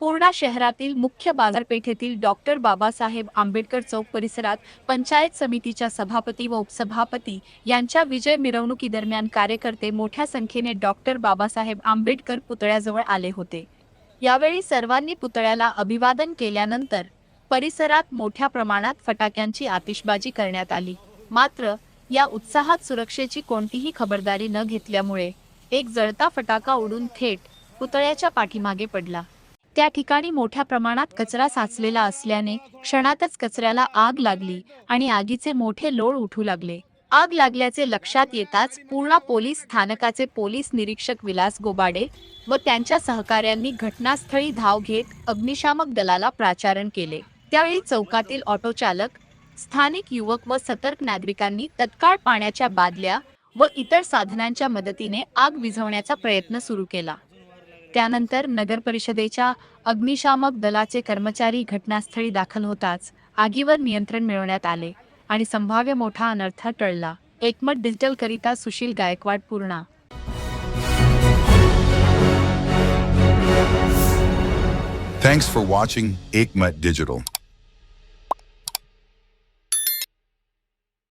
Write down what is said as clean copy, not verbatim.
पूर्णा शहरातील मुख्य बाजारपेठेतील डॉक्टर बाबासाहेब आंबेडकर चौक परिसरात पंचायत समितीच्या सभापती व उपसभापती यांच्या विजय मिरवणुकीदरम्यान कार्यकर्ते मोठ्या संख्येने डॉक्टर बाबासाहेब आंबेडकर पुतळ्याजवळ आले होते। यावेळी सर्वांनी पुतळ्याला अभिवादन केल्यानंतर परिसरात मोठ्या प्रमाणात फटाक्यांची आतिषबाजी करण्यात आली। मात्र या उत्साहात सुरक्षेची कोणतीही खबरदारी न घेतल्यामुळे एक जळता फटाका उडून थेट पुतळ्याच्या पाठीमागे पडला। त्या ठिकाणी मोठ्या प्रमाणात कचरा साचलेला असल्याने क्षणातच कचऱ्याला आग लागली आणि आगीचे मोठे लोळ उठू लागले। आग लागल्याचे लक्षात येताच पूर्णा पोलीस स्थानकाचे पोलीस निरीक्षक विलास गोबाडे व त्यांच्या सहकाऱ्यांनी घटनास्थळी धाव घेत अग्निशामक दलाला प्राचारण केले। त्यावेळी चौकातील ऑटो चालक, स्थानिक युवक व सतर्क नागरिकांनी तत्काळ पाण्याच्या बादल्या व इतर साधनांच्या मदतीने आग विझवण्याचा प्रयत्न सुरू केला। त्यानंतर नगर परिषदेच्या अग्निशामक दलाचे कर्मचारी घटनास्थळी दाखल होताच आगीवर नियंत्रण मिळवण्यात आले आणि संभाव्य मोठा अनर्थ टळला। एकमत डिजिटल करिता Sushil Gaikwad, Purna. Thanks for watching Ekmat Digital.